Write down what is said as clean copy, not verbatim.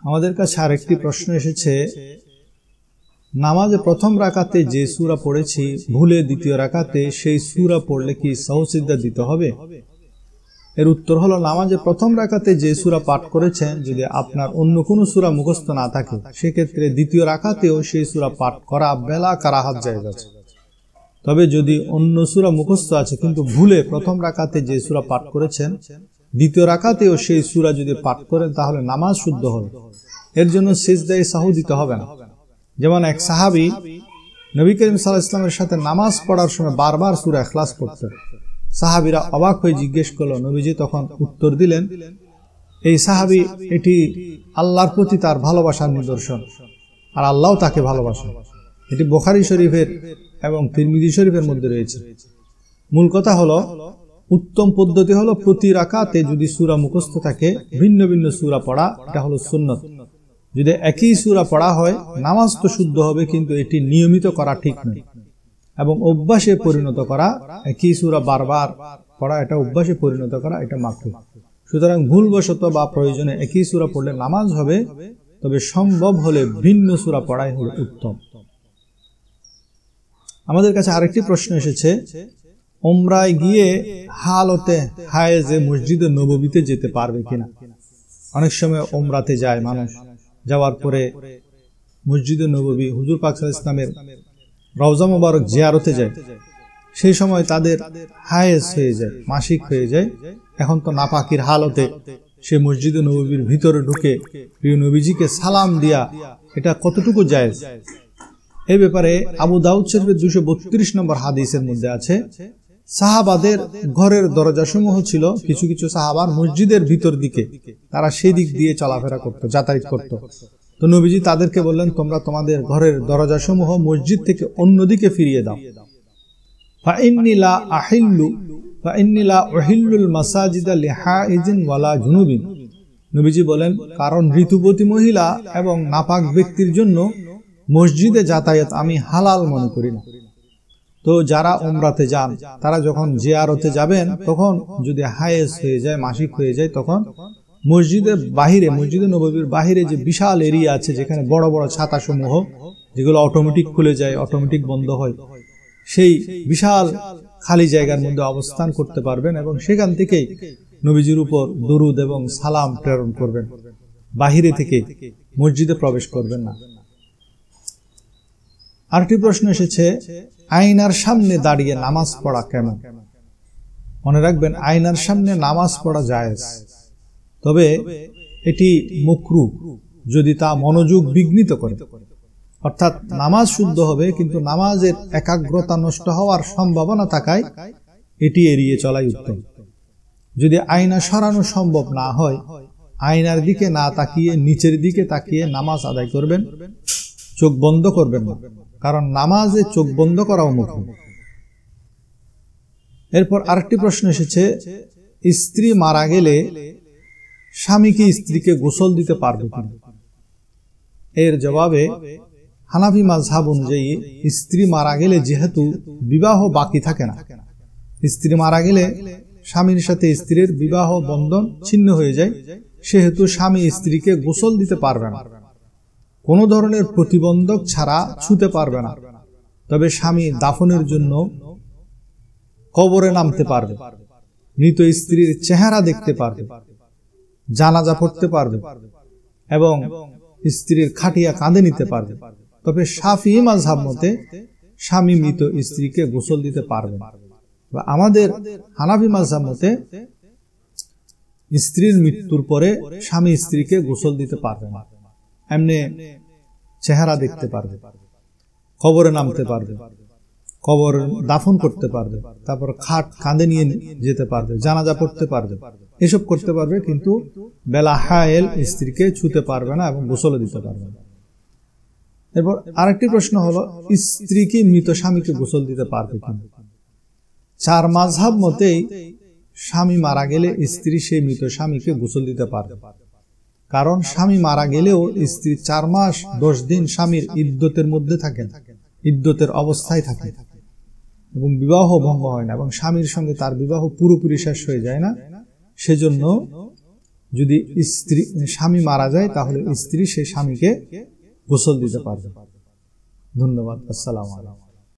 আমাদের কাছে আরেকটি প্রশ্ন এসেছে, নামাজে প্রথম রাকাতে যে সূরা পড়েছি ভুলে দ্বিতীয় রাকাতে সেই সূরা পড়লে কি সাহসিজদা দিতে হবে? এর উত্তর হলো, নামাজে প্রথম রাকাতে যে সূরা পাঠ করেছেন যদি আপনার অন্য কোনো সূরা মুখস্থ না থাকে সেক্ষেত্রে দ্বিতীয় রাকাতেও সেই সূরা পাঠ করা বেলা কারাহাত জায়েজ আছে। তবে যদি অন্য সূরা মুখস্থ আছে কিন্তু ভুলে প্রথম রাকাতে যে সূরা পাঠ করেছেন দ্বিতীয় রাকাতেও সেই সূরা যদি পাঠ করেন তাহলে নামাজ শুদ্ধ হবে, এর জন্য সিজদায়ে সাহু দিতে হবে না। যেমন এক সাহাবী নবী করিম সাল্লাল্লাহু আলাইহি ওয়াসাল্লামের সাথে নামাজ পড়ার সময় বারবার সূরা ইখলাস পড়তেন। সাহাবীরা অবাক হয়ে জিজ্ঞেস করলো, নবীজি তখন উত্তর দিলেন, এই সাহাবী এটি আল্লাহর প্রতি তার ভালোবাসার নিদর্শন আর আল্লাহও তাকে ভালোবাসেন। এটি বুখারী শরীফের এবং তিরমিজি শরীফের মধ্যে রয়েছে। মূল কথা হলো, উত্তম পদ্ধতি হলো প্রতি রাকাতে যদি সূরা মুখস্থ থাকে ভিন্ন ভিন্ন সূরা পড়া, এটা হলো সুন্নত। যদি একই সূরা পড়া হয় নামাজ তো শুদ্ধ হবে, কিন্তু এটি নিয়মিত করা ঠিক নয় এবং অভ্যাসে পরিণত করা, একই সূরা বারবার পড়া এটা অভ্যাসে পরিণত করা, এটা মাকরুহ। সুতরাং ভুলবশত বা প্রয়োজনে একই সূরা পড়লে নামাজ হবে, তবে সম্ভব হলে ভিন্ন সূরা পড়াই হলো উত্তম। আমাদের কাছে আরেকটি প্রশ্ন এসেছে, উমরায় গিয়ে হালতে হায়েজে মসজিদে নববীতে যেতে পারবে কিনা? অনেক সময় উমরাতে যায় মানুষ, যাওয়ার পরে মসজিদে নববী হুজুর পাক সাল্লাল্লাহু আলাইহি ওয়াসাল্লামের রওজা মোবারক জিয়ারতে যায়, সেই সময় তাদের হায়েজ হয়ে যায়, মাসিক হয়ে যায়। এখন তো নাপাকির হালতে সে মসজিদে নববীর ভিতরে ঢুকে প্রিয় নবীজিকে সালাম দিয়া এটা কতটুকু জায়েজ? এই ব্যাপারে আবু দাউদ শরীফের 232 নম্বর হাদিসের মধ্যে আছে, সাহাবাদের ঘরের দরজাসমূহ ছিল কিছু কিছু সাহাবার মসজিদের ভিতর দিকে, তারা সেই দিক দিয়ে চলাফেরা করত, যাতায়াত করত। তো নবীজি তাদেরকে বললেন, তোমরা তোমাদের ঘরের দরজাসমূহ মসজিদ থেকে অন্যদিকে ফিরিয়ে দাও। ফাইন্নী লা উহিল্লুল মাসাজিদা লিহাইজিন ওয়ালা জুনুবিন। নবীজি বলেন, কারণ ঋতুবতী মহিলা এবং নাপাক ব্যক্তির জন্য মসজিদে যাতায়াত আমি হালাল মনে করি না। তো যারা উমরাতে যান তারা যখন জিয়ারতে যাবেন তখন যদি হায়েজ হয়ে যায়, মাসিক হয়ে যায়, তখন মসজিদের বাহিরে, মসজিদে নববীর বাহিরে যে বিশাল এরিয়া আছে যেখানে বড় বড় ছাতা সমূহ যেগুলো অটোমেটিক খুলে যায়, অটোমেটিক বন্ধ হয়, সেই বিশাল খালি জায়গার মধ্যে অবস্থান করতে পারবেন এবং সেখান থেকেই নবীজির উপর দরুদ এবং সালাম প্রেরণ করবেন, বাহিরে থেকে মসজিদে প্রবেশ করবেন না। আরেকটি প্রশ্ন এসেছে, আয়নার সামনে দাঁড়িয়ে নামাজ পড়া কেমন? মনে রাখবেন, আয়নার সামনে নামাজ পড়া জায়েজ, তবে এটি মাকরুহ যদি তা মনোযোগ বিঘ্নিত করে। অর্থাৎ নামাজ শুদ্ধ হবে কিন্তু নামাজের একাগ্রতা নষ্ট হওয়ার সম্ভাবনা থাকায় এটি এড়িয়ে চলাই উত্তম। যদি আয়না সরানো সম্ভব না হয়, আয়নার দিকে না তাকিয়ে নিচের দিকে তাকিয়ে নামাজ আদায় করবেন, চোখ বন্ধ করবেন না, কারণ নামাজে চোখ বন্ধ করাও মাকরুহ। এরপর আরেকটি প্রশ্ন এসেছে, স্ত্রী মারা গেলে স্বামী কি স্ত্রীকে গোসল দিতে পারবে কিনা? এর জবাবে হানাফি মাযহাব অনুযায়ী স্ত্রী মারা গেলে যেহেতু বিবাহ বাকি থাকে না, স্ত্রী মারা গেলে স্বামীর সাথে স্ত্রীর বিবাহ বন্ধন ছিন্ন হয়ে যায়, সেহেতু স্বামী স্ত্রীকে গোসল দিতে পারবে না, কোনো ধরনের প্রতিবন্ধক ছাড়া ছুঁতে পারবে না। তবে স্বামী দাফনের জন্য কবরে নামতে পারবে, মৃত স্ত্রীর চেহারা দেখতে পারবে, জানাজা পড়তে পারবে এবং স্ত্রীর খাটিয়া কাঁধে নিতে পারবে। তবে শাফিঈ মাযহাব মতে স্বামী মৃত স্ত্রীকে গোসল দিতে পারবে। আমাদের হানাফি মাযহাব মতে স্ত্রীর মৃত্যুর পরে স্বামী স্ত্রীকে গোসল দিতে পারবে না, এমনি চেহারা দেখতে পারবে, কবরে নামতে পারবে, কবর দাফন করতে পারবে, তারপর খাট কাঁধে নিয়ে যেতে পারবে, জানাজা পড়তে পারবে, এসব করতে পারবে, কিন্তু বেলা হায়েল স্ত্রীকে ছুঁতে পারবে না এবং গোসল দিতে পারবে না। এরপর আরেকটি প্রশ্ন হলো, স্ত্রী কি মৃত স্বামীকে গোসল দিতে পারবে কিনা? চার মাযহাব মতেই স্বামী মারা গেলে স্ত্রী সেই মৃত স্বামীকে গোসল দিতে পারবে, কারণ স্বামী মারা গেলেও স্ত্রী 4 মাস 10 দিন স্বামীর ইদ্যতের মধ্যে থাকেন, ইদ্যতের অবস্থায় থাকে এবং বিবাহ ভঙ্গ হয় না এবং স্বামীর সঙ্গে তার বিবাহ পুরোপুরি শেষ হয়ে যায় না। সেজন্য যদি স্বামী মারা যায় তাহলে স্ত্রী সেই স্বামীকে গোসল দিতে পারবে। ধন্যবাদ। আসসালামু আলাইকুম।